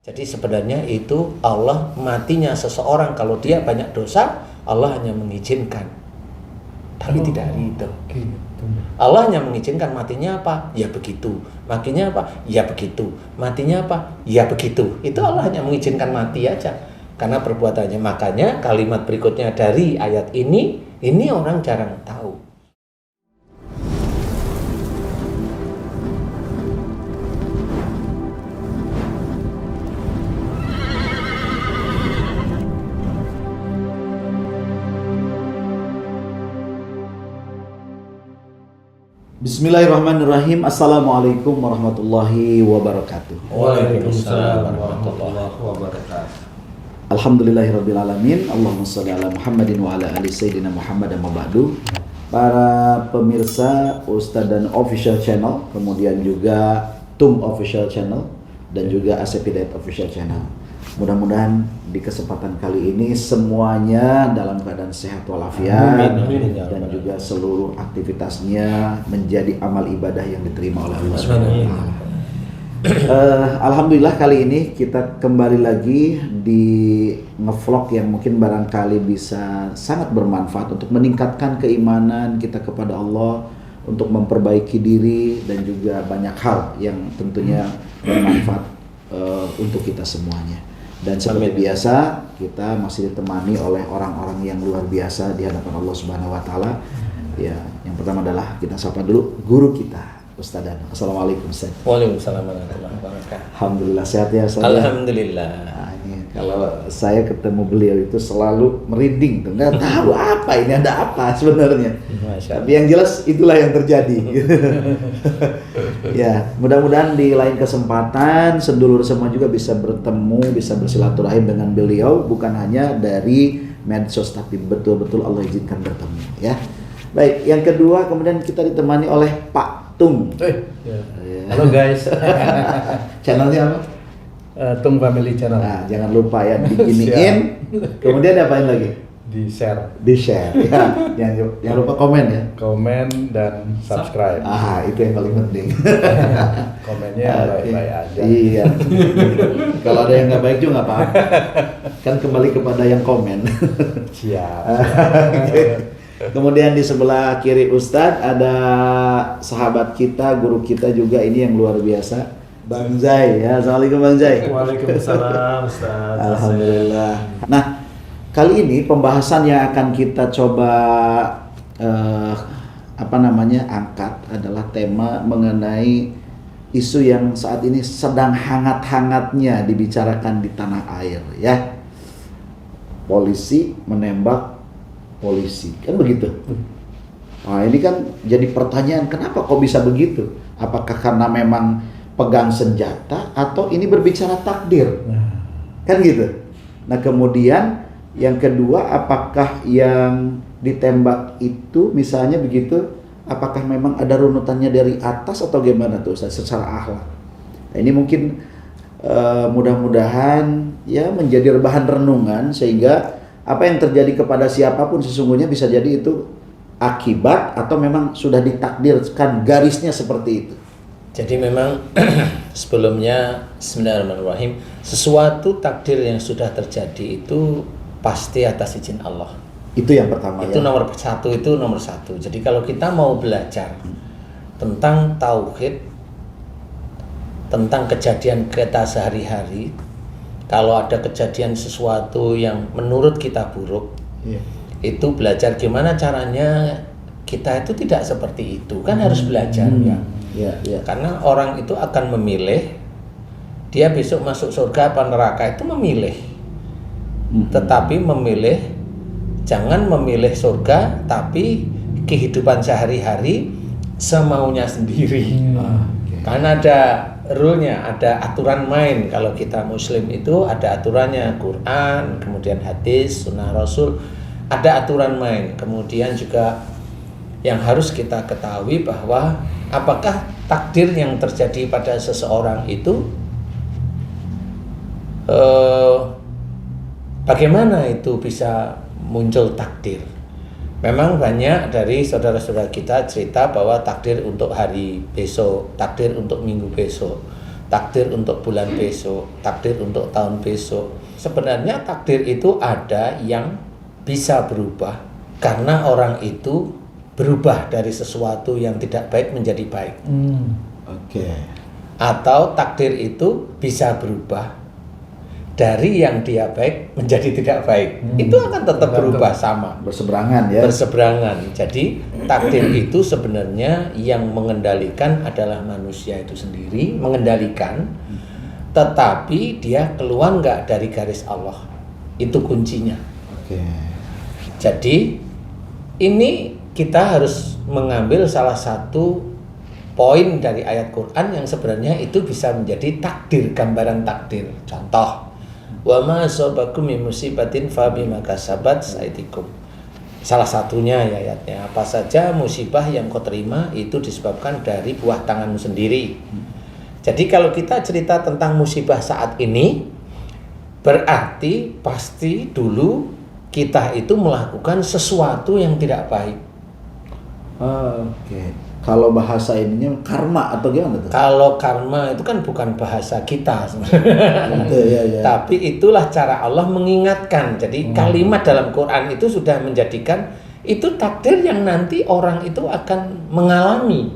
Jadi sebenarnya itu Allah matinya seseorang kalau dia banyak dosa, Allah hanya mengizinkan. Tapi tidak itu. Allah hanya mengizinkan matinya apa? Ya begitu. Matinya apa? Ya begitu. Matinya apa? Ya begitu. Itu Allah hanya mengizinkan mati aja. Karena perbuatannya. Makanya kalimat berikutnya dari ayat ini orang jarang tahu. Bismillahirrahmanirrahim. Assalamualaikum warahmatullahi wabarakatuh. Waalaikumsalam warahmatullahi wabarakatuh. Alhamdulillahirabbil alamin. Allahumma shalli ala Muhammadin wa ala ali sayyidina Muhammad amma ba'du. Para pemirsa Ustadz dan Official Channel, kemudian juga TUM Official Channel dan juga Asep Hidayat Official Channel. Mudah-mudahan di kesempatan kali ini semuanya dalam keadaan sehat walafiat dan juga seluruh aktivitasnya menjadi amal ibadah yang diterima oleh Allah Subhanahu wa taala. Alhamdulillah kali ini kita kembali lagi di ngevlog yang mungkin barangkali bisa sangat bermanfaat untuk meningkatkan keimanan kita kepada Allah, untuk memperbaiki diri dan juga banyak hal yang tentunya bermanfaat untuk kita semuanya. Dan seperti biasa kita masih ditemani oleh orang-orang yang luar biasa di hadapan Allah Subhanahu wa taala. Ya, yang pertama adalah kita sapa dulu guru kita, Ustaz Dan. Assalamualaikum Ustaz. Waalaikumsalam warahmatullahi wabarakatuh. Alhamdulillah sehat ya Ustaz. Alhamdulillah. Nah, ini kalau saya ketemu beliau itu selalu merinding tuh, nggak tahu apa ini, ada apa sebenarnya. Tapi yang jelas itulah yang terjadi. Ya, mudah-mudahan di lain kesempatan sedulur semua juga bisa bertemu, bisa bersilaturahim dengan beliau, bukan hanya dari medsos tapi betul-betul Allah izinkan bertemu ya. Baik, yang kedua kemudian kita ditemani oleh Pak Tung. Halo guys. Channelnya apa? Tung Family Channel. Nah, jangan lupa ya diginiin. Kemudian apain lagi? Di share, Ya. Jangan lupa komen ya. komen dan subscribe. Itu yang paling penting. Komennya baik-baik aja. Iya. Kalau ada yang nggak baik juga nggak apa-apa. Kan kembali kepada yang komen. Siap. Kemudian di sebelah kiri Ustadz ada sahabat kita, guru kita juga ini yang luar biasa, Bang Zai ya. Assalamualaikum Bang Zai. Waalaikumsalam Ustaz. Alhamdulillah. Nah, kali ini pembahasan yang akan kita coba angkat adalah tema mengenai isu yang saat ini sedang hangat-hangatnya dibicarakan di tanah air ya. Polisi menembak polisi, kan begitu. Nah, ini kan jadi pertanyaan, kenapa kok bisa begitu? Apakah karena memang pegang senjata atau ini berbicara takdir? Kan gitu. Nah, kemudian yang kedua, apakah yang ditembak itu misalnya begitu, apakah memang ada runutannya dari atas atau gimana tuh Ustaz, secara akhlak? Nah, ini mungkin mudah-mudahan ya menjadi bahan renungan sehingga apa yang terjadi kepada siapapun sesungguhnya bisa jadi itu akibat atau memang sudah ditakdirkan garisnya seperti itu. Jadi memang sebelumnya bismillahirrahmanirrahim, sesuatu takdir yang sudah terjadi itu pasti atas izin Allah. Itu yang pertama itu ya. Nomor satu. Jadi kalau kita mau belajar tentang tauhid, tentang kejadian kita sehari-hari, kalau ada kejadian sesuatu yang menurut kita buruk, itu belajar gimana caranya kita itu tidak seperti itu, kan harus belajar ya. Karena orang itu akan memilih dia besok masuk surga apa neraka, itu memilih. Tetapi memilih, jangan memilih surga tapi kehidupan sehari-hari semaunya sendiri. Karena ada rule-nya, ada aturan main. Kalau kita muslim itu ada aturannya, Quran, kemudian hadis, sunnah Rasul, ada aturan main. Kemudian juga yang harus kita ketahui bahwa apakah takdir yang terjadi pada seseorang itu bagaimana itu bisa muncul takdir. Memang banyak dari saudara-saudara kita cerita bahwa takdir untuk hari besok, takdir untuk minggu besok. takdir untuk bulan besok, takdir untuk tahun besok. Sebenarnya takdir itu ada yang bisa berubah karena orang itu berubah dari sesuatu yang tidak baik menjadi baik. Oke. Atau takdir itu bisa berubah dari yang dia baik menjadi tidak baik. Itu akan tetap berubah sama. Berseberangan ya. Berseberangan. Jadi takdir itu sebenarnya yang mengendalikan adalah manusia itu sendiri, mengendalikan. Tetapi dia keluar nggak dari garis Allah. Itu kuncinya. Oke. Jadi ini kita harus mengambil salah satu poin dari ayat Quran yang sebenarnya itu bisa menjadi takdir, gambaran takdir. Contoh, wa ma asabakum min musibatin fa bima kasabat aydikum. Salah satunya ya ayatnya, apa saja musibah yang kau terima itu disebabkan dari buah tanganmu sendiri. Jadi kalau kita cerita tentang musibah saat ini, berarti pasti dulu kita itu melakukan sesuatu yang tidak baik. Oke. Kalau bahasa ininya karma atau gimana tuh? Kalau karma itu kan bukan bahasa kita sebenarnya. Ya. Tapi itulah cara Allah mengingatkan. Jadi kalimat dalam Quran itu sudah menjadikan itu takdir yang nanti orang itu akan mengalami.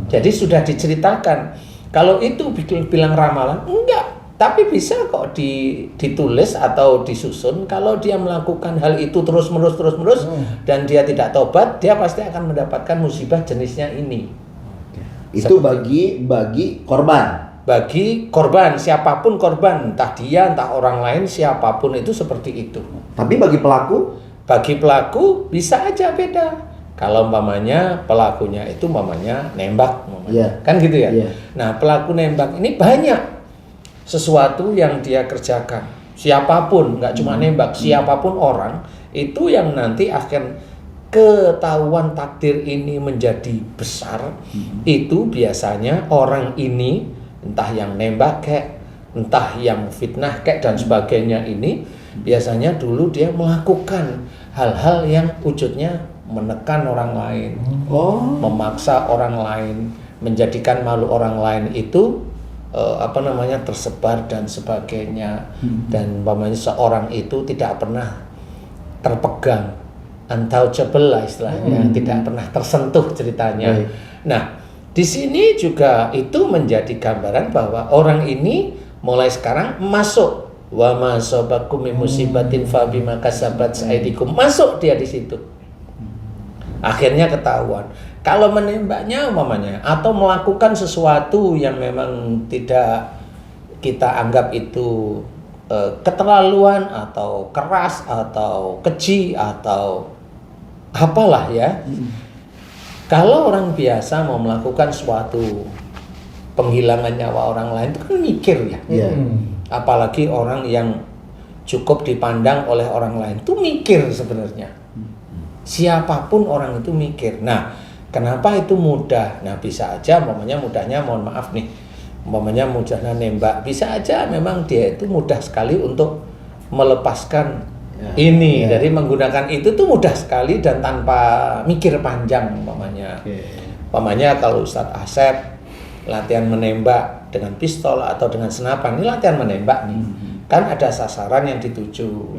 Jadi sudah diceritakan. Kalau itu bilang ramalan, enggak. Tapi bisa kok ditulis atau disusun. Kalau dia melakukan hal itu terus-menerus dan dia tidak tobat, dia pasti akan mendapatkan musibah jenisnya ini. Itu bagi korban. Bagi korban, siapapun korban, entah dia, entah orang lain, siapapun itu seperti itu. Tapi bagi pelaku? Bagi pelaku bisa aja beda. Kalau umpamanya pelakunya itu umpamanya nembak, kan gitu ya. Nah, pelaku nembak ini banyak sesuatu yang dia kerjakan. Siapapun, nggak cuma nembak, siapapun orang itu yang nanti akan ketahuan takdir ini menjadi besar. Itu biasanya orang ini, entah yang nembak kayak, entah yang fitnah kayak dan sebagainya ini, biasanya dulu dia melakukan hal-hal yang wujudnya menekan orang lain, memaksa orang lain, menjadikan malu orang lain itu tersebar dan sebagainya. Dan umpamanya seorang itu tidak pernah terpegang, untouchable lah istilahnya, tidak pernah tersentuh ceritanya. Nah, di sini juga itu menjadi gambaran bahwa orang ini mulai sekarang masuk wa ma asabakum min musibatin fa bima kasabat aydikum, masuk dia di situ. Akhirnya ketahuan. Kalau menembaknya umpamanya atau melakukan sesuatu yang memang tidak kita anggap itu keterlaluan atau keras atau keji atau apalah ya. Kalau orang biasa mau melakukan suatu penghilangan nyawa orang lain itu kan mikir ya. Apalagi orang yang cukup dipandang oleh orang lain itu mikir sebenarnya. Siapapun orang itu mikir. Nah, kenapa itu mudah? Nah, bisa aja mudahnya mohon maaf nih. Mudahnya nembak, bisa aja memang dia itu mudah sekali untuk melepaskan ini. Dari menggunakan itu tuh mudah sekali dan tanpa mikir panjang umpamanya kalau Ustadz Asep latihan menembak dengan pistol atau dengan senapan, ini latihan menembak nih. Kan ada sasaran yang dituju.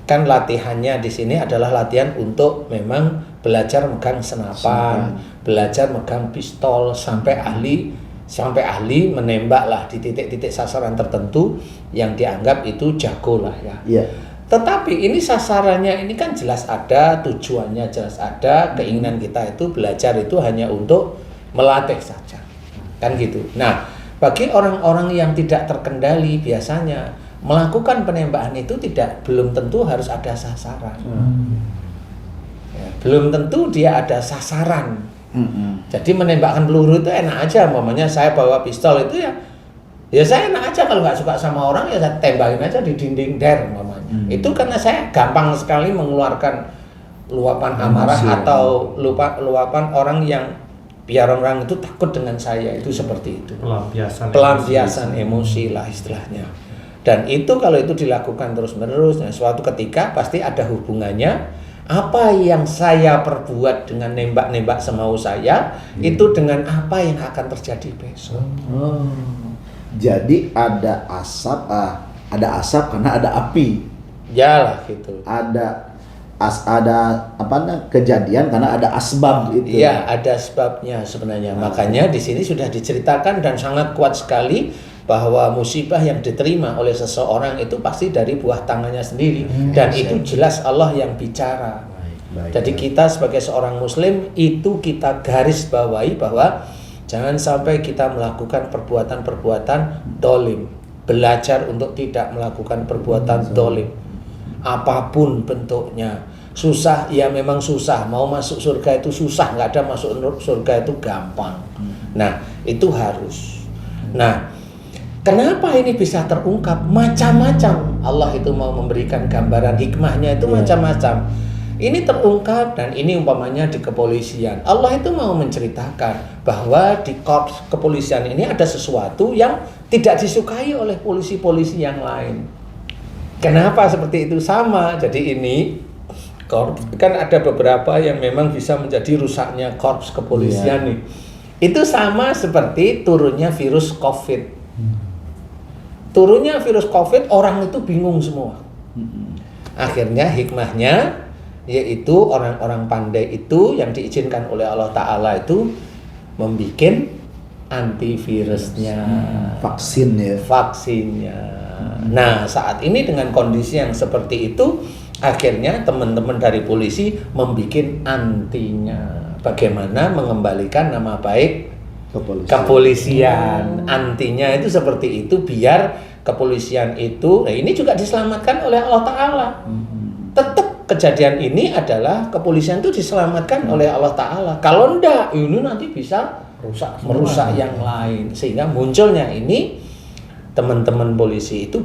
Kan latihannya di sini adalah latihan untuk memang belajar megang senapan, belajar megang pistol sampai ahli menembak lah di titik-titik sasaran tertentu yang dianggap itu jago lah ya. Tetapi ini sasarannya ini kan jelas ada, tujuannya jelas ada, keinginan kita itu belajar itu hanya untuk melatih saja. Kan gitu. Nah, bagi orang-orang yang tidak terkendali biasanya melakukan penembakan itu belum tentu harus ada sasaran. Belum tentu dia ada sasaran. Jadi menembakkan peluru itu enak aja. Umpamanya saya bawa pistol itu ya saya enak aja, kalau nggak suka sama orang ya saya tembakin aja di dinding umpamanya. Itu karena saya gampang sekali mengeluarkan luapan amarah atau luapan orang yang biar orang itu takut dengan saya, itu seperti itu. Pelampiasan emosi lah istilahnya. Dan itu kalau itu dilakukan terus-menerus, nah, suatu ketika pasti ada hubungannya apa yang saya perbuat dengan nembak-nembak semau saya itu dengan apa yang akan terjadi besok. Jadi ada asap karena ada api. Ya lah gitu. Ada kejadian karena ada asbab itu. Iya, ada sebabnya sebenarnya. Makanya di sini sudah diceritakan dan sangat kuat sekali bahwa musibah yang diterima oleh seseorang itu pasti dari buah tangannya sendiri, dan itu jelas Allah yang bicara. Jadi kita sebagai seorang muslim itu kita garis bawahi bahwa jangan sampai kita melakukan perbuatan-perbuatan dolim. Belajar untuk tidak melakukan perbuatan dolim apapun bentuknya. Susah, ya memang susah. Mau masuk surga itu susah, nggak ada masuk surga itu gampang. Nah, itu harus. Nah, kenapa ini bisa terungkap? Macam-macam. Allah itu mau memberikan gambaran hikmahnya itu macam-macam. Ini terungkap, dan ini umpamanya di kepolisian. Allah itu mau menceritakan bahwa di korps kepolisian ini ada sesuatu yang tidak disukai oleh polisi-polisi yang lain. Kenapa seperti itu? Sama. Jadi ini kan ada beberapa yang memang bisa menjadi rusaknya korps kepolisian nih. Itu sama seperti turunnya virus COVID. Turunnya virus COVID, orang itu bingung semua. Akhirnya hikmahnya yaitu orang-orang pandai itu yang diizinkan oleh Allah Ta'ala itu membikin antivirusnya, vaksinnya. Nah, saat ini dengan kondisi yang seperti itu, akhirnya teman-teman dari polisi membikin antinya. Bagaimana mengembalikan nama baik kepolisian. Antinya itu seperti itu biar kepolisian itu, nah ini juga diselamatkan oleh Allah Ta'ala. Tetap kejadian ini adalah kepolisian itu diselamatkan oleh Allah Ta'ala. Kalau enggak, ini nanti bisa merusak yang lain. Sehingga munculnya ini teman-teman polisi itu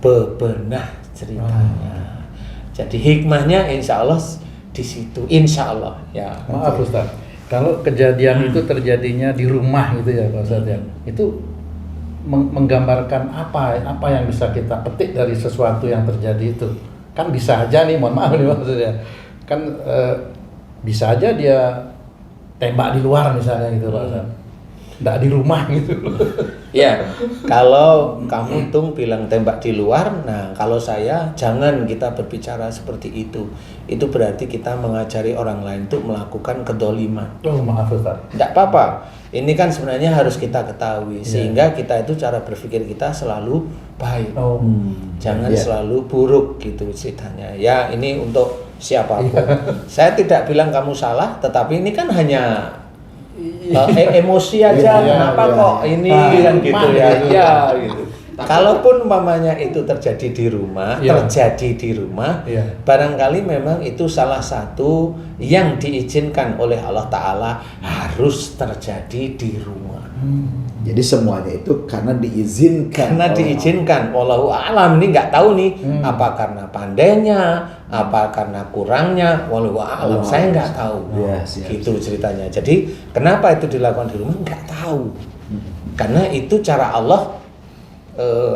bebenah ceritanya. Jadi hikmahnya insya Allah di situ, insya Allah ya. Maaf Ustaz, kalau kejadian itu terjadinya di rumah gitu ya Pak Ustaz ya, itu menggambarkan apa yang bisa kita petik dari sesuatu yang terjadi itu? Kan bisa aja nih, mohon maaf nih maksudnya, kan bisa aja dia tembak di luar misalnya gitu Pak Ustaz, nggak di rumah gitu. Ya, kalau kamu Tung bilang tembak di luar, nah kalau saya jangan kita berbicara seperti itu. Itu berarti kita mengajari orang lain untuk melakukan kedoliman. Oh maaf Ustaz. Tidak apa-apa. Ini kan sebenarnya harus kita ketahui sehingga kita itu cara berpikir kita selalu baik. Jangan selalu buruk gitu ceritanya. Ya ini untuk siapapun. Saya tidak bilang kamu salah, tetapi ini kan hanya emosi aja, kenapa kok ini kan gitu ya. Ya gitu. Kalaupun umpamanya itu terjadi di rumah, barangkali memang itu salah satu yang diizinkan oleh Allah Ta'ala harus terjadi di rumah. Jadi semuanya itu karena diizinkan. Wallahu a'lam, ini nggak tahu nih apa karena pandainya, apa karena kurangnya, wallahu a'lam. Saya nggak tahu. Gitu ceritanya. Jadi kenapa itu dilakukan di rumah nggak tahu. Karena itu cara Allah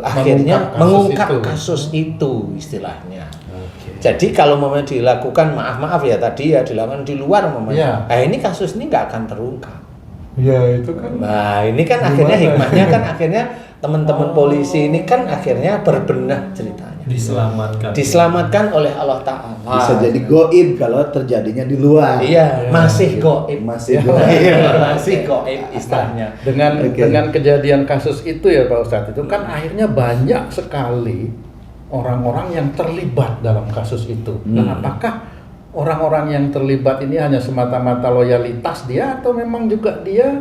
akhirnya mengungkap kasus itu istilahnya. Jadi kalau mau dilakukan maaf ya tadi ya dilakukan di luar ini kasus ini nggak akan terungkap. Ya itu kan. Nah ini kan akhirnya hikmahnya kan akhirnya teman-teman polisi ini kan akhirnya berbenah ceritanya. Diselamatkan oleh Allah Ta'ala. Bisa jadi goib kalau terjadinya di luar. Iya, masih goib istilahnya. Dengan kejadian kasus itu ya Pak Ustadz, itu kan akhirnya banyak sekali orang-orang yang terlibat dalam kasus itu. Nah, apakah orang-orang yang terlibat ini hanya semata-mata loyalitas dia atau memang juga dia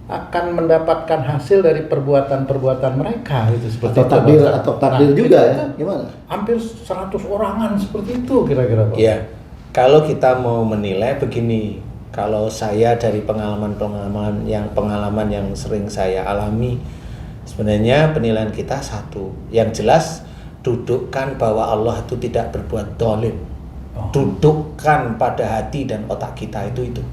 akan mendapatkan hasil dari perbuatan-perbuatan mereka gitu, seperti atau takdir juga ya? Gimana? Hampir 100 orangan seperti itu kira-kira Pak. Iya. Kalau kita mau menilai begini, kalau saya dari pengalaman yang sering saya alami, sebenarnya penilaian kita satu, yang jelas dudukkan bahwa Allah itu tidak berbuat dolim. Dudukkan pada hati dan otak kita itu.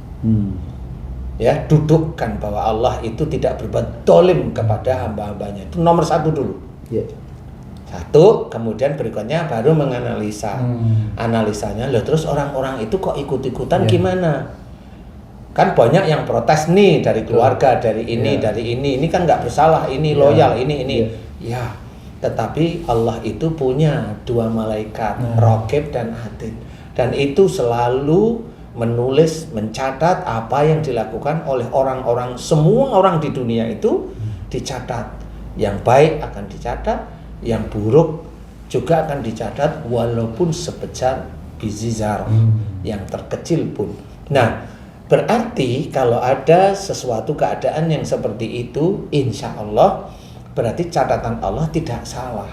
Ya, dudukkan bahwa Allah itu tidak berbuat dolim kepada hamba-hambanya. Itu nomor satu dulu. Satu, kemudian berikutnya baru menganalisa. Analisanya, loh terus orang-orang itu kok ikut-ikutan gimana? Kan banyak yang protes nih dari keluarga, dari ini, dari ini kan nggak bersalah, ini loyal, ini. Ya, tetapi Allah itu punya 2 malaikat, Raqib dan Atid, dan itu selalu menulis, mencatat apa yang dilakukan oleh orang-orang, semua orang di dunia itu dicatat. Yang baik akan dicatat, yang buruk juga akan dicatat, walaupun sebesar biji zarah, yang terkecil pun. Nah, berarti kalau ada sesuatu keadaan yang seperti itu, insya Allah berarti catatan Allah tidak salah.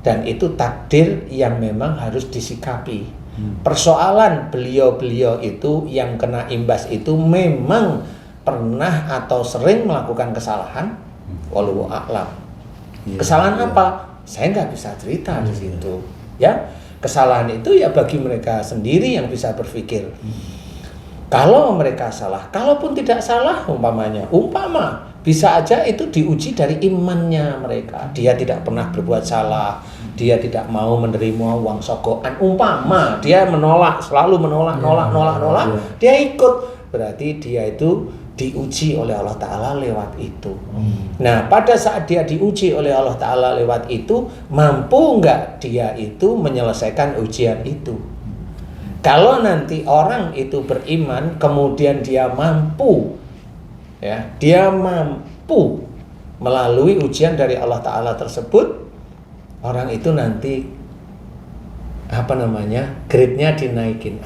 Dan itu takdir yang memang harus disikapi. Persoalan beliau-beliau itu yang kena imbas itu memang pernah atau sering melakukan kesalahan, wallahu a'lam. Kesalahan apa? Saya nggak bisa cerita di situ. Ya, kesalahan itu ya bagi mereka sendiri yang bisa berpikir. Kalau mereka salah, kalaupun tidak salah umpama bisa aja itu diuji dari imannya mereka. Dia tidak pernah berbuat salah, dia tidak mau menerima uang sogokan. Umpama dia menolak, selalu menolak, dia ikut. Berarti dia itu diuji oleh Allah Ta'ala lewat itu. Nah, pada saat dia diuji oleh Allah Ta'ala lewat itu, mampu nggak dia itu menyelesaikan ujian itu? Kalau nanti orang itu beriman, kemudian dia mampu melalui ujian dari Allah Ta'ala tersebut, orang itu nanti grade-nya dinaikin,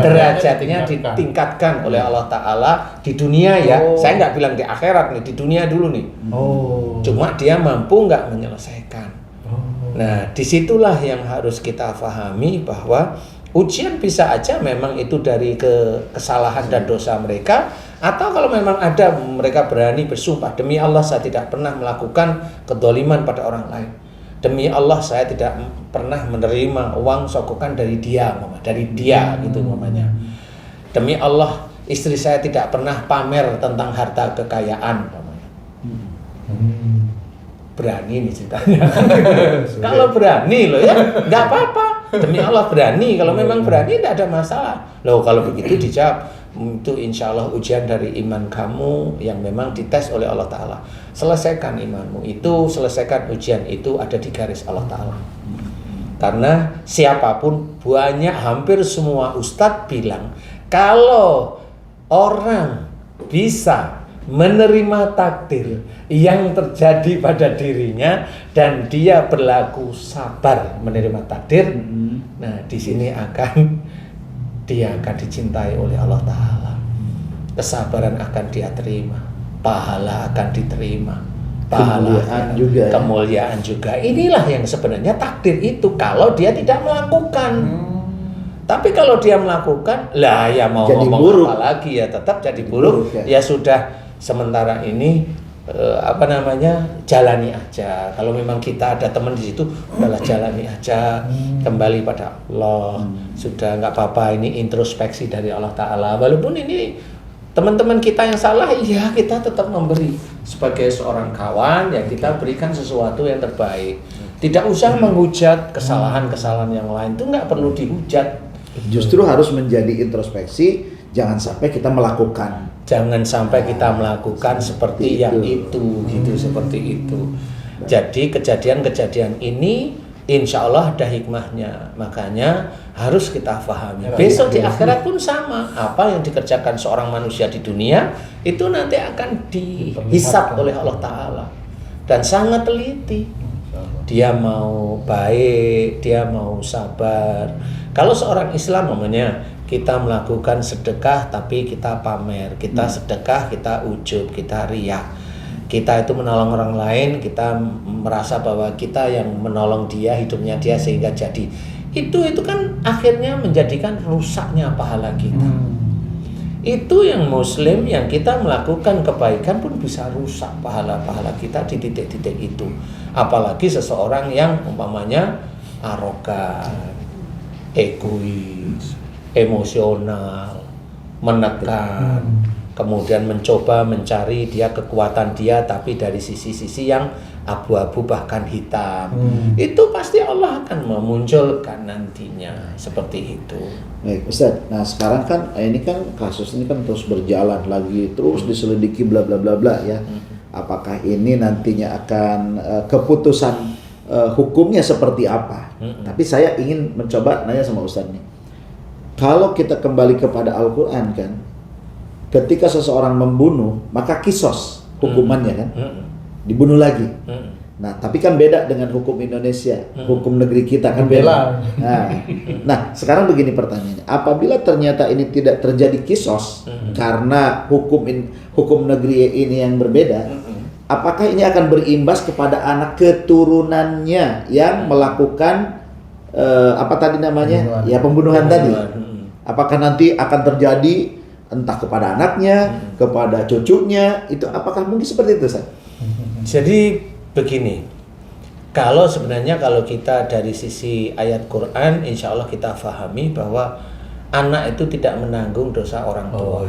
derajatnya ditingkatkan oleh Allah Ta'ala di dunia ya. Saya nggak bilang di akhirat nih, di dunia dulu nih. Cuma dia mampu nggak menyelesaikan. Nah, disitulah yang harus kita pahami, bahwa ujian bisa aja memang itu dari kesalahan dan dosa mereka, atau kalau memang ada mereka berani bersumpah, demi Allah saya tidak pernah melakukan kedzaliman pada orang lain. Demi Allah saya tidak pernah menerima uang sogokan dari dia gitu namanya. Demi Allah istri saya tidak pernah pamer tentang harta kekayaan. Berani nih ceritanya. Kalau berani loh ya, nggak apa-apa. Demi Allah berani. Kalau memang berani tidak ada masalah. Loh kalau begitu dijawab, itu insya Allah ujian dari iman kamu yang memang dites oleh Allah Ta'ala. Selesaikan imanmu itu, selesaikan ujian itu, ada di garis Allah Ta'ala. Karena siapapun, hampir semua ustadz bilang, kalau orang bisa menerima takdir yang terjadi pada dirinya dan dia berlaku sabar menerima takdir, nah di sini dia akan dicintai oleh Allah Ta'ala. Kesabaran akan dia terima, pahala akan diterima, kemuliaan juga. Inilah yang sebenarnya takdir itu kalau dia tidak melakukan. Tapi kalau dia melakukan, lah ya mau jadi ngomong buruk. apa lagi ya, tetap jadi buruk. Ya sudah, sementara ini jalani aja. Kalau memang kita ada teman di situ, udahlah jalani aja, kembali pada Allah. Sudah nggak apa-apa, ini introspeksi dari Allah Ta'ala. Walaupun ini teman-teman kita yang salah, ya kita tetap memberi sebagai seorang kawan, ya kita berikan sesuatu yang terbaik. Tidak usah menghujat kesalahan-kesalahan yang lain, itu nggak perlu dihujat. Justru harus menjadi introspeksi. Jangan sampai kita melakukan. Seperti yang itu, seperti itu. Jadi kejadian-kejadian ini insya Allah ada hikmahnya. Makanya harus kita pahami. Besok di akhirat pun sama. Apa yang dikerjakan seorang manusia di dunia itu nanti akan dihisab oleh Allah Ta'ala. Dan sangat teliti. Dia mau baik, dia mau sabar. Kalau seorang Islam kita melakukan sedekah tapi kita pamer, kita sedekah, kita ujub, kita riya. Kita itu menolong orang lain, kita merasa bahwa kita yang menolong dia, hidupnya dia sehingga jadi. Itu kan akhirnya menjadikan rusaknya pahala kita. Itu yang muslim, yang kita melakukan kebaikan pun bisa rusak pahala-pahala kita di titik-titik itu. Apalagi seseorang yang umpamanya arogan, egois, emosional, menekan, kemudian mencoba mencari dia kekuatan dia, tapi dari sisi-sisi yang abu-abu bahkan hitam. Itu pasti Allah akan memunculkan nantinya seperti itu. Baik, Ustaz. Nah, sekarang kan ini kan kasus ini kan terus berjalan lagi, terus diselidiki bla bla bla bla ya. Apakah ini nantinya akan keputusan hukumnya seperti apa? Tapi saya ingin mencoba nanya sama Ustaz nih. Kalau kita kembali kepada Al-Qur'an kan, ketika seseorang membunuh, maka kisos hukumannya kan, dibunuh lagi. Nah, tapi kan beda dengan hukum Indonesia, hukum negeri kita kan beda. Nah, sekarang begini pertanyaannya, apabila ternyata ini tidak terjadi kisos karena hukum negeri ini yang berbeda, apakah ini akan berimbas kepada anak keturunannya yang melakukan apa tadi namanya, pembunuhan tadi? Apakah nanti akan terjadi entah kepada anaknya, kepada cucunya, itu apakah mungkin seperti itu, Ustaz? Jadi begini, kalau kita dari sisi ayat Quran, insya Allah kita fahami bahwa anak itu tidak menanggung dosa orang tua.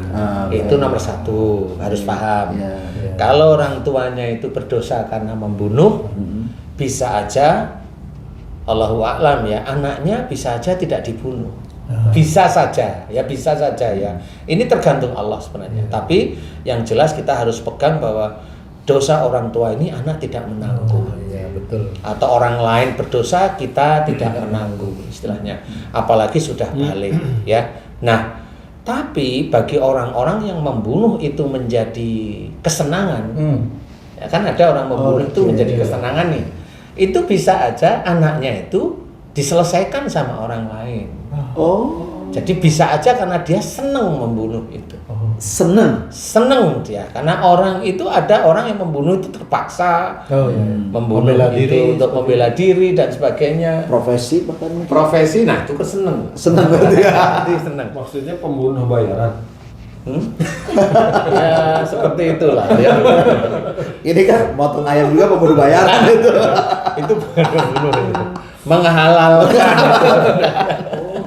Itu nomor satu, harus paham. Kalau orang tuanya itu berdosa karena membunuh, bisa aja, Allahu a'lam ya, anaknya bisa aja tidak dibunuh. Bisa saja ya. Ini tergantung Allah sebenarnya. Tapi yang jelas kita harus pegang bahwa dosa orang tua ini anak tidak menanggung. Betul. Atau orang lain berdosa kita tidak menanggung istilahnya. Apalagi sudah balik ya. Nah, tapi bagi orang-orang yang membunuh itu menjadi kesenangan. Ya kan ada orang membunuh itu menjadi kesenangan nih. Itu bisa aja anaknya itu diselesaikan sama orang lain. Jadi bisa aja karena dia senang membunuh itu. Senang dia, karena orang itu ada orang yang membunuh itu terpaksa, membunuh membela itu diri, untuk membela diri dan sebagainya. Profesi bahkan mungkin. Profesi, nah itu senang. Senang berarti ya. Senang. Maksudnya pembunuh bayaran. Ya seperti itulah. Ya. Ini kan motong ayam juga pemburu bayaran itu. Itu bukan membunuh itu. Menghalalkan.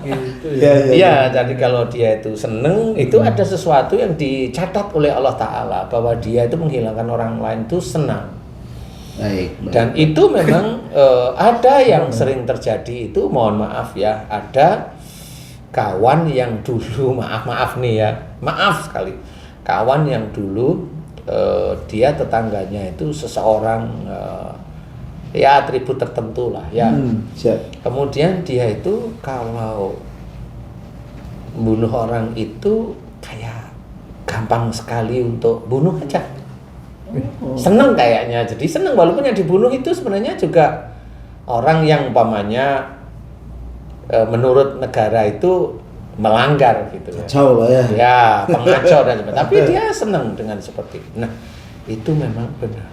Gitu ya. Jadi kalau dia itu seneng, itu ada sesuatu yang dicatat oleh Allah Ta'ala bahwa dia itu menghilangkan orang lain itu senang. Baik. Dan itu memang ada yang sering terjadi itu, mohon maaf ya, ada kawan yang dulu maaf nih ya, maaf sekali, kawan yang dulu dia tetangganya itu seseorang ya atribut tertentu lah ya. Siap. Kemudian dia itu kalau bunuh orang itu kayak gampang sekali untuk bunuh aja. Seneng kayaknya, jadi seneng walaupun yang dibunuh itu sebenarnya juga orang yang umpamanya menurut negara itu melanggar gitu ya. Kacau lah ya. Ya, pengacau dan sebagainya. Tapi dia senang dengan seperti itu. Nah, itu memang benar.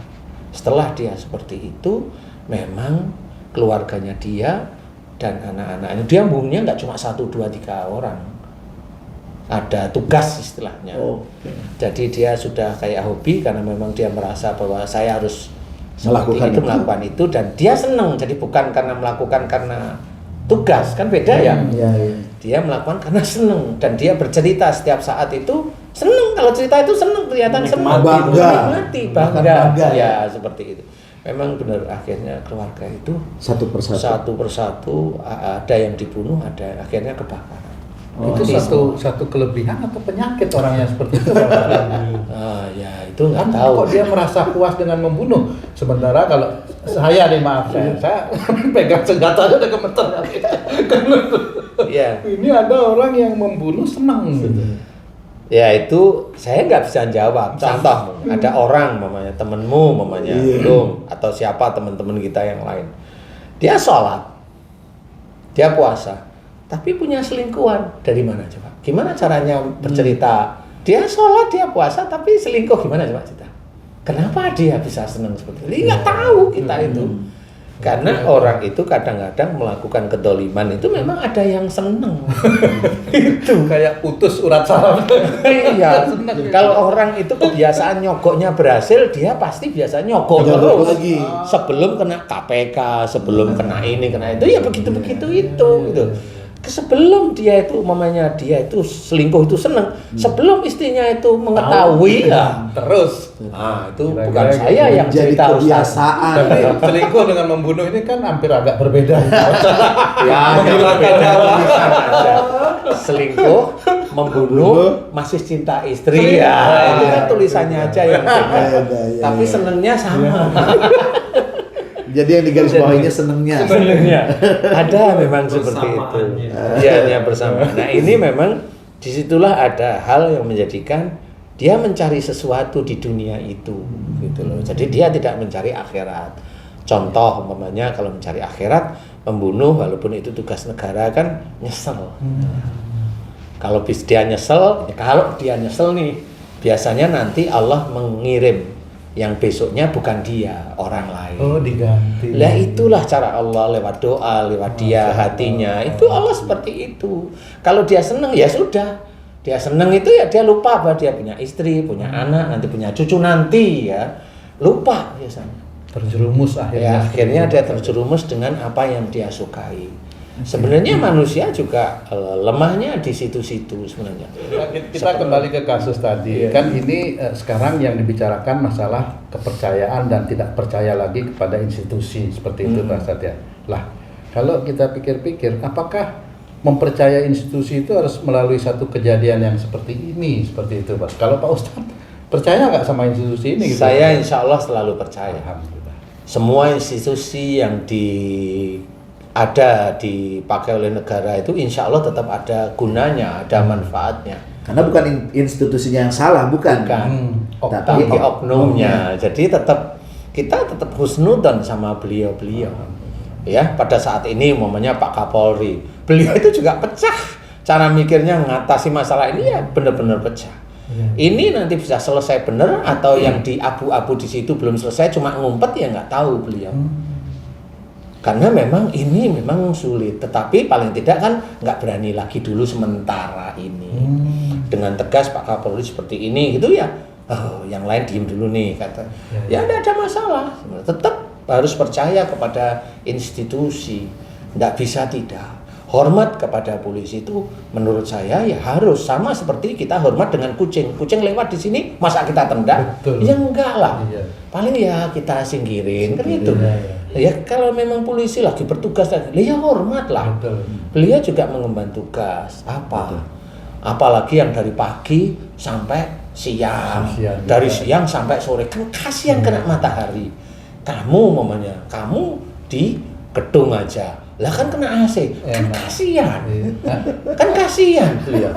Setelah dia seperti itu, memang keluarganya dia dan anak-anaknya, dia bunuhnya nggak cuma 1, 2, 3 orang. Ada tugas istilahnya. Jadi dia sudah kayak hobi karena memang dia merasa bahwa saya harus melakukan itu dan dia senang. Jadi bukan karena melakukan karena tugas, kan beda ya. Dia melakukan karena senang dan dia bercerita setiap saat itu senang. Kalau cerita itu senang, kelihatan senang, menikmati, bangga. Ya seperti itu. Memang benar akhirnya keluarga itu satu persatu ada yang dibunuh, ada akhirnya kebakaran. Itu satu kelebihan atau penyakit orang yang seperti itu? Ya itu nggak tahu. Kok dia merasa puas dengan membunuh? Sementara kalau saya nih maaf saya pegang senjata aja udah gemeter. Ya. Ini ada orang yang membunuh senang gitu. Ya itu saya nggak bisa jawab. Contoh ada orang mamanya temenmu mamanya belum atau siapa teman-teman kita yang lain. Dia sholat, dia puasa. Tapi punya selingkuhan, dari mana coba? Gimana caranya bercerita? Dia sholat, dia puasa, tapi selingkuh gimana coba cerita? Kenapa dia bisa senang seperti itu? Nggak tahu kita itu. Karena orang itu kadang-kadang melakukan kedoliman itu memang ada yang senang. Itu kayak putus urat saraf. Iya. Kalau orang itu kebiasaan nyogoknya berhasil, dia pasti biasa nyogok terus. Lagi. Sebelum kena KPK, sebelum kena ini, kena itu, ya begitu-begitu itu gitu. sebelum dia itu selingkuh itu seneng, sebelum istrinya itu mengetahui ya terus. itu Kira-kira bukan gitu. saya yang Jadi cerita Ustaz. kebiasaan. Tapi selingkuh dengan membunuh ini kan hampir agak berbeda. Ya, Menghilangkan beda nyawa. tulisan aja. Selingkuh, membunuh, masih cinta istri ya. Itu kan tulisannya aja yang beda. Ya, Tapi ya. senengnya sama. Jadi yang digaris bawahinya senengnya. Senengnya ada memang seperti itu. Iya, bersama. Nah ini memang disitulah ada hal yang menjadikan dia mencari sesuatu di dunia itu, gitu loh. Jadi dia tidak mencari akhirat. Contoh, umpamanya kalau mencari akhirat, membunuh walaupun itu tugas negara kan nyesel. Kalau dia nyesel nih, biasanya nanti Allah mengirim yang besoknya bukan dia, orang lain. Oh, diganti. Lah itulah cara Allah lewat doa, lewat dia hatinya. Itu Allah seperti itu. Kalau dia seneng ya sudah. Dia seneng itu ya dia lupa bahwa dia punya istri, punya anak, nanti punya cucu nanti ya. Lupa biasanya. Terjerumus akhirnya. Ya, akhirnya dia terjerumus dengan apa yang dia sukai. Sebenarnya manusia juga lemahnya di situ-situ sebenarnya. Kita kembali ke kasus tadi. Kan ini sekarang yang dibicarakan masalah kepercayaan dan tidak percaya lagi kepada institusi seperti itu Pak Ustadz ya. Lah, kalau kita pikir-pikir, apakah mempercayai institusi itu harus melalui satu kejadian yang seperti ini, seperti itu Pak? Kalau Pak Ustadz percaya nggak sama institusi ini? Gitu? Saya insya Allah selalu percaya. Alhamdulillah. Semua institusi yang dipakai oleh negara itu insya Allah tetap ada gunanya, ada manfaatnya. Karena bukan institusinya yang salah, bukan. Tapi oknumnya. Jadi kita tetap husnudzon sama beliau-beliau. Ya, pada saat ini umpamanya Pak Kapolri, beliau itu juga pecah. Cara mikirnya mengatasi masalah ini ya benar-benar pecah. Ini nanti bisa selesai benar atau yang di abu-abu di situ belum selesai cuma ngumpet ya nggak tahu beliau. Karena memang ini memang sulit, tetapi paling tidak kan nggak berani lagi dulu sementara ini. Dengan tegas Pak Kapolri seperti ini gitu ya, yang lain diem dulu nih kata. Ya tidak ada masalah, tetap harus percaya kepada institusi, nggak bisa tidak. Hormat kepada polisi itu menurut saya ya harus sama seperti kita hormat dengan kucing. Kucing lewat di sini masa kita tendang? Betul. Ya enggak lah. Iya. Paling ya kita singkirin kan itu. Ya kalau memang polisi lagi bertugas lagi, ya hormat lah. Betul. Beliau juga mengemban tugas apa? Apalagi yang dari pagi sampai siang, dari siang sampai sore kan kasihan kena matahari. Kamu mamanya, kamu di gedung aja. Lah kan kena AC, kan kasihan. Kan kasihan beliau.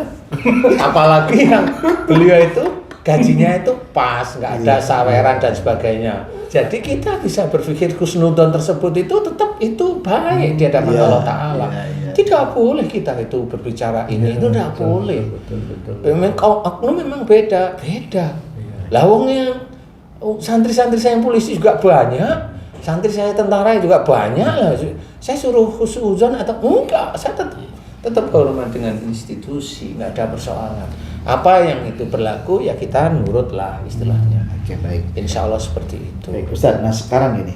Apalagi yang beliau itu gajinya itu pas, nggak ada saweran dan sebagainya. Jadi kita bisa berpikir husnudzon tersebut itu tetap itu baik di hadapan Allah Ta'ala. Tidak boleh kita itu berbicara ini, itu tidak boleh. Memang oknum memang beda. Lah wongnya santri-santri saya yang polisi juga banyak. Santri saya tentara juga banyak lah. Saya suruh husnuzon atau enggak, saya tetap hormat dengan institusi, nggak ada persoalan. Apa yang itu berlaku ya kita nurut lah istilahnya. Oke, baik. Insya Allah seperti itu. Baik, Ustaz. Nah sekarang ini,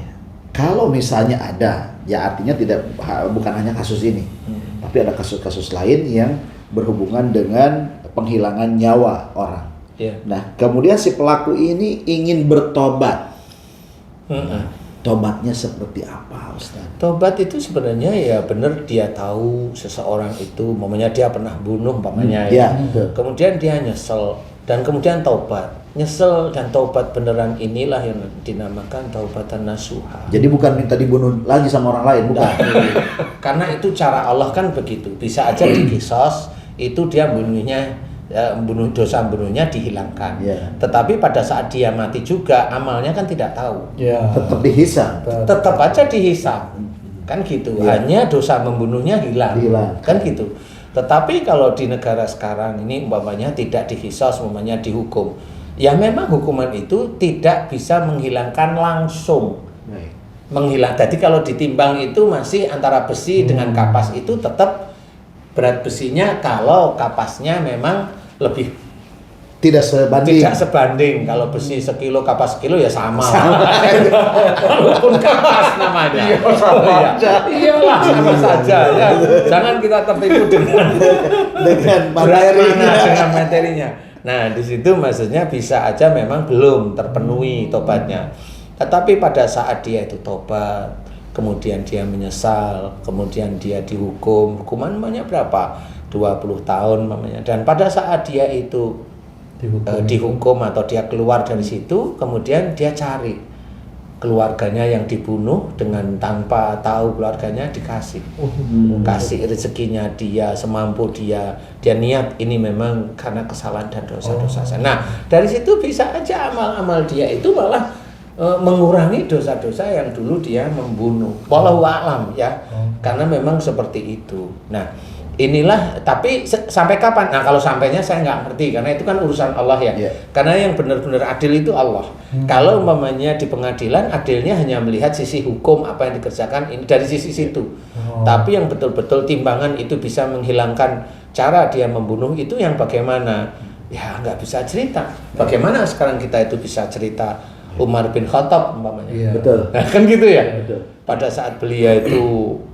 kalau misalnya ada, ya artinya bukan hanya kasus ini, tapi ada kasus-kasus lain yang berhubungan dengan penghilangan nyawa orang. Nah, kemudian si pelaku ini ingin bertobat. Tobatnya seperti apa, Ustaz? Tobat itu sebenarnya ya benar dia tahu seseorang itu, umpamanya dia pernah bunuh, umpamanya ya. Kemudian dia nyesel dan kemudian taubat. Nyesel dan taubat beneran inilah yang dinamakan taubatan nasuha. Jadi bukan minta dibunuh lagi sama orang lain, bukan? Karena itu cara Allah kan begitu. Bisa aja dikisos, itu dia bunuhnya dihilangkan. Tetapi pada saat dia mati juga amalnya kan tidak tahu. Tetap dihisab. Tetap aja dihisab. Kan gitu. Hanya dosa membunuhnya hilang. Kan gitu. Tetapi kalau di negara sekarang ini umpamanya tidak dikisos, umpamanya dihukum. Ya memang hukuman itu tidak bisa menghilangkan langsung. Jadi kalau ditimbang itu masih antara besi dengan kapas itu tetap berat besinya kalau kapasnya memang lebih tidak sebanding. Tidak sebanding. Kalau besi sekilo, kapas sekilo ya sama. Walaupun kapas namanya. Iya, sama aja. Iyalah, sama saja. Ya. Jangan kita tertipu dengan materinya. dengan materinya. Nah, di situ maksudnya bisa aja memang belum terpenuhi tobatnya. Tetapi pada saat dia itu tobat, kemudian dia menyesal, kemudian dia dihukum, hukuman namanya berapa? 20 tahun namanya. Dan pada saat dia itu dihukum atau dia keluar dari situ, kemudian dia cari keluarganya yang dibunuh dengan tanpa tahu keluarganya dikasih. Kasih rezekinya dia semampu dia niat ini memang karena kesalahan dan dosa-dosa saya. Nah, dari situ bisa aja amal-amal dia itu malah mengurangi dosa-dosa yang dulu dia membunuh. Wallahu a'lam ya. Karena memang seperti itu. Nah, inilah, tapi sampai kapan? Nah, kalau sampainya saya nggak ngerti karena itu kan urusan Allah ya. Karena yang benar-benar adil itu Allah. Kalau umpamanya di pengadilan adilnya hanya melihat sisi hukum apa yang dikerjakan ini dari sisi situ. Tapi yang betul-betul timbangan itu bisa menghilangkan cara dia membunuh itu yang bagaimana? Ya nggak bisa cerita. Bagaimana sekarang kita itu bisa cerita Umar bin Khattab umpamanya. Betul. Nah, kan gitu ya. Betul. Pada saat beliau itu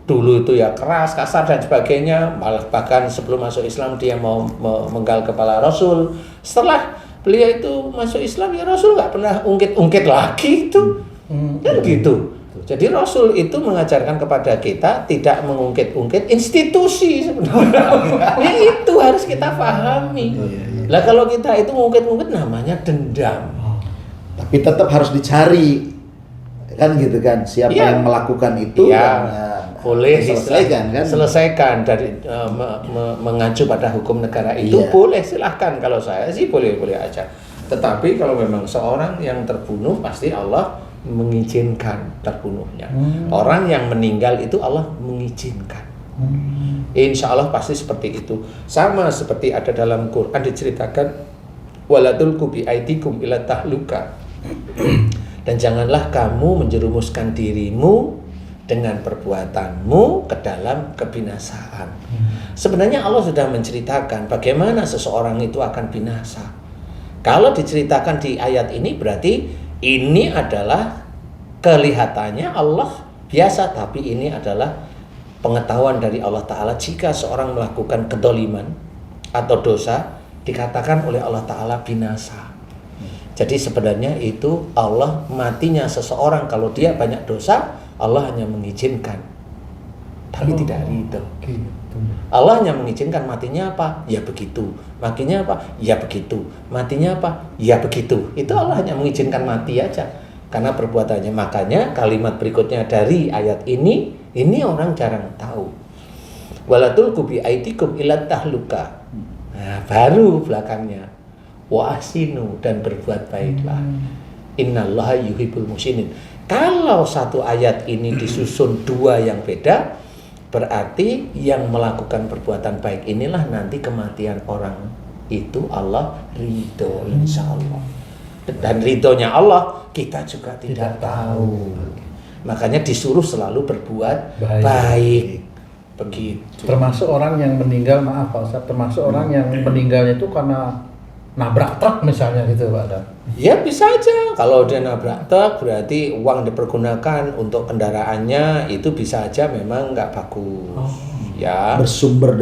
dulu itu ya keras, kasar dan sebagainya, malah bahkan sebelum masuk Islam dia mau menggal kepala Rasul. Setelah beliau itu masuk Islam ya Rasul nggak pernah ungkit-ungkit lagi itu. Kan gitu. Jadi Rasul itu mengajarkan kepada kita tidak mengungkit-ungkit institusi sebenarnya. Ya itu harus kita pahami. Lah kalau kita itu mengungkit-ungkit namanya dendam. Tapi tetap harus dicari, kan gitu kan, siapa yang melakukan itu dan boleh diselesaikan kan? Selesaikan dari mengacu pada hukum negara itu boleh, silahkan. Kalau saya sih boleh-boleh aja. Tetapi kalau memang seorang yang terbunuh pasti Allah mengizinkan terbunuhnya. Orang yang meninggal itu Allah mengizinkan. Insya Allah pasti seperti itu. Sama seperti ada dalam Quran diceritakan wala tulqu bi aidikum ila tahluka. Dan janganlah kamu menjerumuskan dirimu dengan perbuatanmu ke dalam kebinasaan. Sebenarnya Allah sudah menceritakan bagaimana seseorang itu akan binasa. Kalau diceritakan di ayat ini berarti ini adalah kelihatannya Allah biasa, tapi ini adalah pengetahuan dari Allah Ta'ala. Jika seorang melakukan kedoliman atau dosa, dikatakan oleh Allah Ta'ala binasa. Jadi sebenarnya itu Allah matinya seseorang kalau dia banyak dosa, Allah hanya mengizinkan, tapi tidak ridho. Allah hanya mengizinkan matinya apa? Ya begitu. Matinya apa? Ya begitu. Matinya apa? Ya begitu. Itu Allah hanya mengizinkan mati aja karena perbuatannya. Makanya kalimat berikutnya dari ayat ini orang jarang tahu. Wala tulqu bi aidikum ila tahluka. Nah, baru belakangnya wa ahsinu, dan berbuat baiklah. Innallaha yuhibbul muhsinin. Kalau satu ayat ini disusun dua yang beda, berarti yang melakukan perbuatan baik inilah nanti kematian orang itu Allah ridho insyaallah. Dan ridhonya Allah kita juga tidak tahu. Makanya disuruh selalu berbuat baik. Begitu. Termasuk orang yang meninggal, maaf Pak Ustadz, termasuk orang yang meninggalnya itu karena nabrak truk misalnya gitu Pak Adam. Ya bisa aja. Kalau dia nabrak truk berarti uang dipergunakan untuk kendaraannya itu bisa aja memang nggak bagus. Ya. Bersumber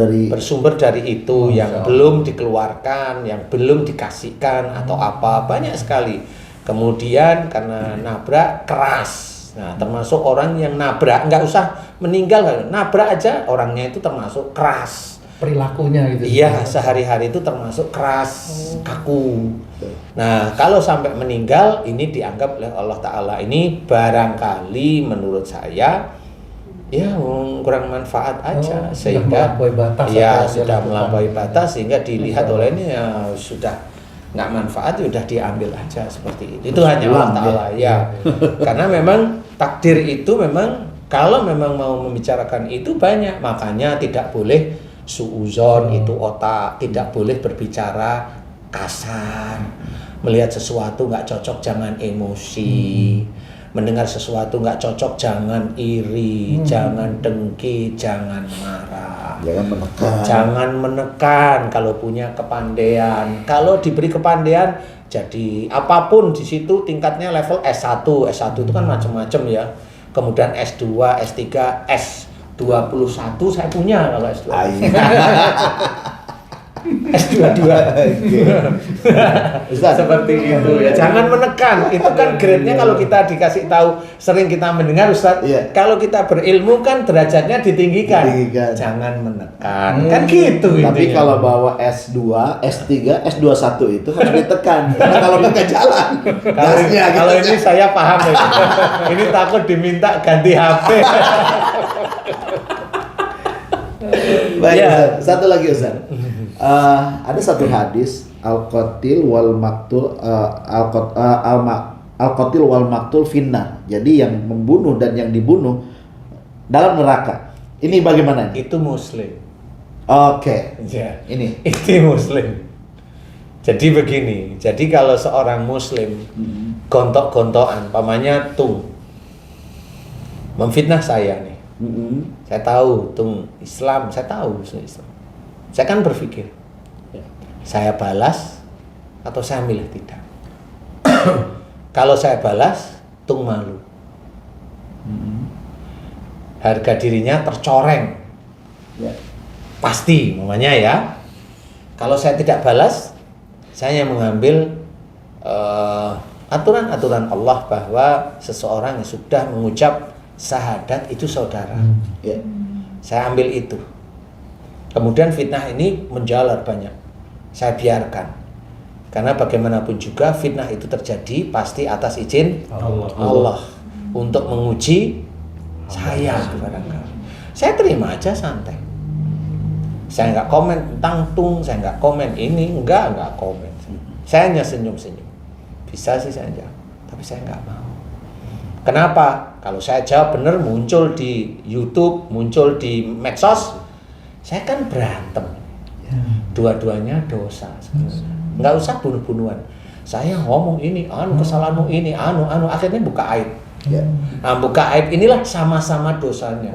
dari itu yang belum dikeluarkan, yang belum dikasihkan atau apa, banyak sekali. Kemudian karena nabrak keras. Nah, termasuk orang yang nabrak nggak usah meninggal, nabrak aja orangnya itu termasuk keras. Perilakunya gitu. Iya, sehari-hari itu termasuk keras, kaku. Nah, kalau sampai meninggal ini dianggap oleh Allah Ta'ala ini barangkali menurut saya ya kurang manfaat aja, sehingga sudah melampaui batas sehingga dilihat oleh ini ya sudah nggak manfaat, sudah diambil aja seperti itu. Itu hanya Allah Ta'ala ya. Karena memang takdir itu memang kalau memang mau membicarakan itu banyak, makanya tidak boleh suuzon itu otak, tidak boleh berbicara kasar, melihat sesuatu nggak cocok jangan emosi, mendengar sesuatu nggak cocok jangan iri, jangan dengki, jangan marah. Jangan menekan kalau punya kepandaian. Kalau diberi kepandaian, jadi apapun di situ tingkatnya level S1. S1 itu kan macam-macam ya. Kemudian S2, S3, S21 saya punya kalau S2. S22. Seperti itu ya. Jangan menekan. Itu kan grade-nya kalau kita dikasih tahu, sering kita mendengar Ustaz, kalau kita berilmu kan derajatnya ditinggikan. Jangan menekan. Kan gitu. Tapi kalau bawa S2, S3, S21 itu harus ditekan. Karena kalau nggak jalan. Kalau ini saya paham ya. Ini takut diminta ganti HP. Baik, Ustaz. Satu lagi Ustaz. Ada satu hadis al-qatil wal maktul al-qatil wal maktul finnar. Jadi yang membunuh dan yang dibunuh dalam neraka. Ini bagaimana? Itu muslim. Oke. Ya. Ini. Itu muslim. Jadi begini. Jadi kalau seorang muslim gontok-gontokan, pamannya Tung memfitnah saya nih. Saya tahu Tung Islam, saya tahu Islam. Saya kan berpikir, saya balas atau saya milih tidak. Kalau saya balas, Tung malu. Harga dirinya tercoreng. Pasti, namanya ya. Kalau saya tidak balas, saya mengambil aturan-aturan Allah bahwa seseorang yang sudah mengucap syahadat itu saudara. Saya ambil itu. Kemudian fitnah ini menjalar banyak. Saya biarkan. Karena bagaimanapun juga fitnah itu terjadi pasti atas izin Allah untuk menguji saya barangkali. Saya terima aja santai. Saya nggak komen tentang Tung, saya nggak komen ini, nggak komen. Saya hanya senyum-senyum. Bisa sih saya jawab, tapi saya nggak mau. Kenapa? Kalau saya jawab benar muncul di YouTube, muncul di medsos, saya kan berantem. Dua-duanya dosa. Nggak usah bunuh-bunuhan. Saya ngomong ini, kesalahanmu ini, akhirnya buka aib. Nah, buka aib inilah sama-sama dosanya.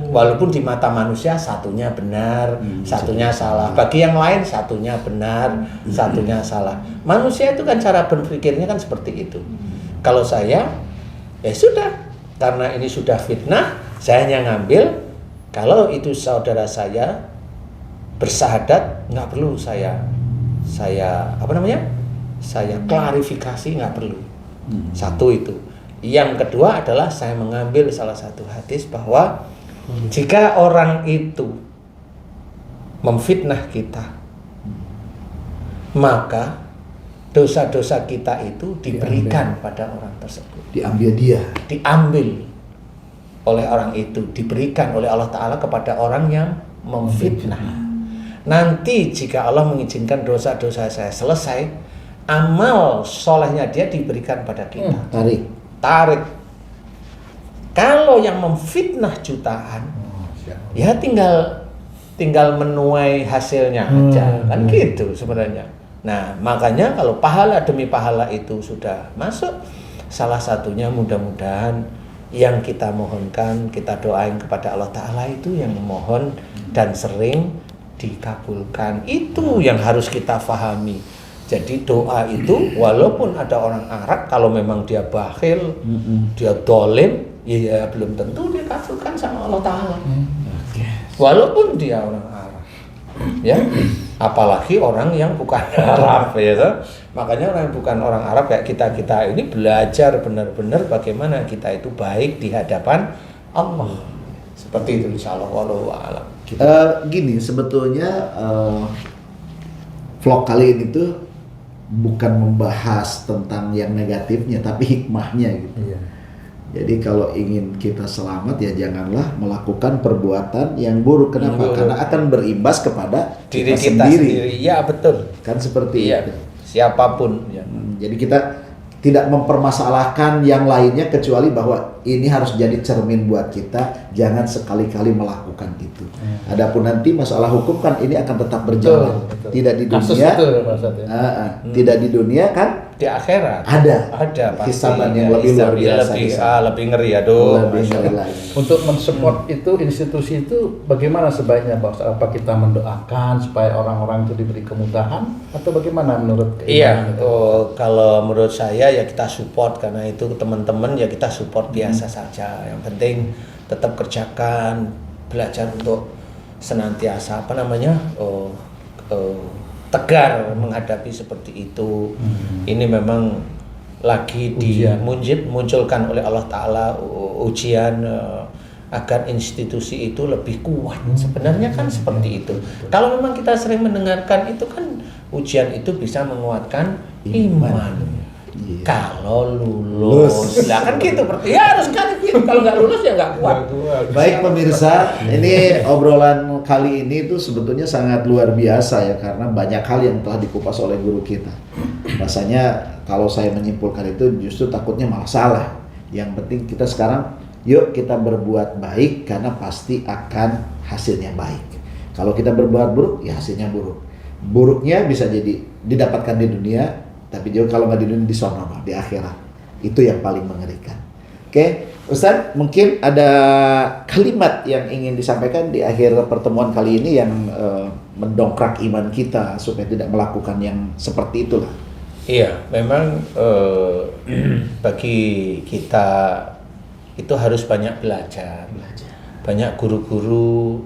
Walaupun di mata manusia satunya benar, satunya salah. Bagi yang lain satunya benar, satunya salah. Manusia itu kan cara berpikirnya kan seperti itu. Kalau saya, ya sudah. Karena ini sudah fitnah, saya hanya ngambil. Kalau itu saudara saya bersahadat, nggak perlu saya klarifikasi, nggak perlu. Satu itu. Yang kedua adalah saya mengambil salah satu hadis bahwa jika orang itu memfitnah kita, maka dosa-dosa kita itu diberikan pada orang tersebut. Diambil oleh orang itu, diberikan oleh Allah Ta'ala kepada orang yang memfitnah. Nanti jika Allah mengizinkan dosa-dosa saya selesai, amal solehnya dia diberikan pada kita. Tarik. Kalau yang memfitnah jutaan, ya tinggal menuai hasilnya aja, kan gitu sebenarnya. Nah, makanya kalau pahala demi pahala itu sudah masuk, salah satunya mudah-mudahan yang kita mohonkan, kita doain kepada Allah Ta'ala itu yang memohon dan sering dikabulkan. Itu yang harus kita pahami. Jadi doa itu walaupun ada orang Arab, kalau memang dia bakhil, dia dolim, ya belum tentu dikabulkan sama Allah Ta'ala. Walaupun dia orang Arab, ya, apalagi orang yang bukan Arab, ya. Makanya orang yang bukan orang Arab kayak kita ini belajar benar-benar bagaimana kita itu baik di hadapan Allah. Seperti itu insyaallah, wallahu a'lam. Gini, sebetulnya vlog kali ini tuh bukan membahas tentang yang negatifnya, tapi hikmahnya gitu. Jadi kalau ingin kita selamat ya janganlah melakukan perbuatan yang buruk. Kenapa? Karena akan berimbas kepada diri kita sendiri. Iya, betul. Kan seperti itu. Siapapun. Jadi kita tidak mempermasalahkan yang lainnya kecuali bahwa ini harus jadi cermin buat kita, jangan sekali-kali melakukan itu. Adapun nanti masalah hukum kan ini akan tetap berjalan. Betul. Tidak di Kasus dunia, itu, Pak Ustadz, ya? tidak di dunia kan Di akhirat ada pasti. hisaban yang lebih luar biasa. lebih ngeri, aduh. Lebih Masya ngeri Allah. lagi. Untuk mensupport itu institusi itu bagaimana sebaiknya Pak Ustadz? Apa kita mendoakan supaya orang-orang itu diberi kemudahan atau bagaimana menurut Iya, keimanan itu? kalau menurut saya ya kita support, karena itu teman-teman ya kita support biasa saja. Yang penting tetap kerjakan, belajar untuk senantiasa tegar menghadapi seperti itu. Ini memang lagi dimunculkan oleh Allah Ta'ala ujian agar institusi itu lebih kuat. Sebenarnya kan seperti itu. Kalau memang kita sering mendengarkan itu kan ujian itu bisa menguatkan iman. Iya. Kalau lulus, lah kan gitu. Ya harus kan gitu. Kalau nggak lulus ya nggak kuat. Baik pemirsa, ini obrolan kali ini tuh sebetulnya sangat luar biasa ya, karena banyak hal yang telah dikupas oleh guru kita. Rasanya kalau saya menyimpulkan itu justru takutnya malah salah. Yang penting kita sekarang yuk kita berbuat baik, karena pasti akan hasilnya baik. Kalau kita berbuat buruk ya hasilnya buruk. Buruknya bisa jadi didapatkan di dunia, tapi juga kalau nggak di dunia di sono, di akhirat. Itu yang paling mengerikan. Oke, Ustadz, mungkin ada kalimat yang ingin disampaikan di akhir pertemuan kali ini yang mendongkrak iman kita supaya tidak melakukan yang seperti itulah. Iya, memang bagi kita itu harus banyak belajar. Banyak guru-guru,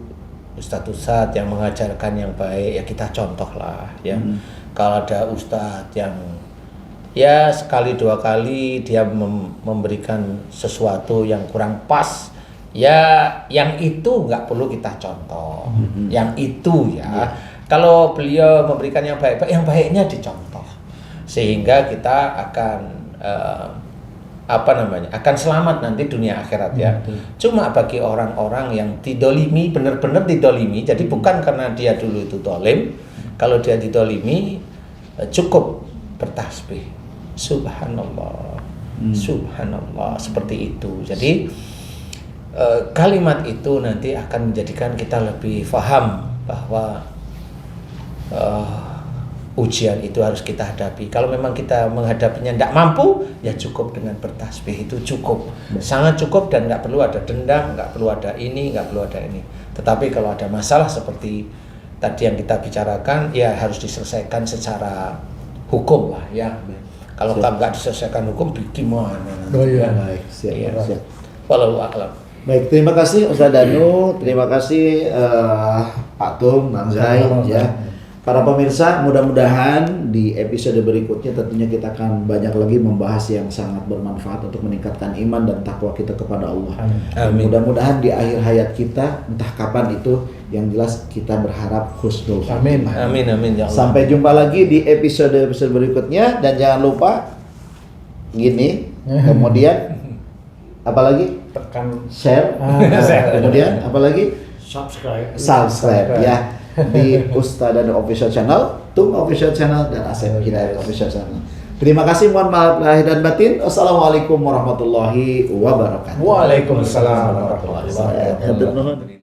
ustadz-ustadz yang mengajarkan yang baik, ya kita contohlah ya. Kalau ada ustadz yang ya sekali dua kali dia memberikan sesuatu yang kurang pas, ya yang itu nggak perlu kita contoh. Yang itu ya. Kalau beliau memberikan yang baik-baik, yang baiknya dicontoh. Sehingga kita akan akan selamat nanti dunia akhirat ya. Cuma bagi orang-orang yang didolimi, benar-benar didolimi, jadi bukan karena dia dulu itu dolim. Kalau dia didolimi, cukup bertasbih, subhanallah, subhanallah, seperti itu. Jadi kalimat itu nanti akan menjadikan kita lebih paham bahwa ujian itu harus kita hadapi. Kalau memang kita menghadapinya tidak mampu, ya cukup dengan bertasbih, itu cukup, sangat cukup, dan nggak perlu ada dendam, nggak perlu ada ini, nggak perlu ada ini. Tetapi kalau ada masalah seperti tadi yang kita bicarakan, ya harus diselesaikan secara hukum lah ya. Kalau nggak diselesaikan hukum, gimana? Oh iya. Baik, siap. Wallahu a'lam. Baik, terima kasih Ustadz Danu, terima kasih Pak Tung, Bang Zai, ya. Para pemirsa, mudah-mudahan di episode berikutnya tentunya kita akan banyak lagi membahas yang sangat bermanfaat untuk meningkatkan iman dan takwa kita kepada Allah. Amin. Mudah-mudahan di akhir hayat kita, entah kapan itu, yang jelas kita berharap husnul khatimah. Amin ya Allah. Sampai jumpa lagi di episode berikutnya, dan jangan lupa gini, kemudian apalagi Tekan share, kemudian apalagi subscribe ya di Ustadz Danu Official Channel, Tung Official Channel, dan Asep Hidayat Official Channel. Terima kasih, mohon maaf lahir dan batin. Wassalamualaikum warahmatullahi wabarakatuh. Waalaikumsalam warahmatullahi wabarakatuh. Wabarakatuh.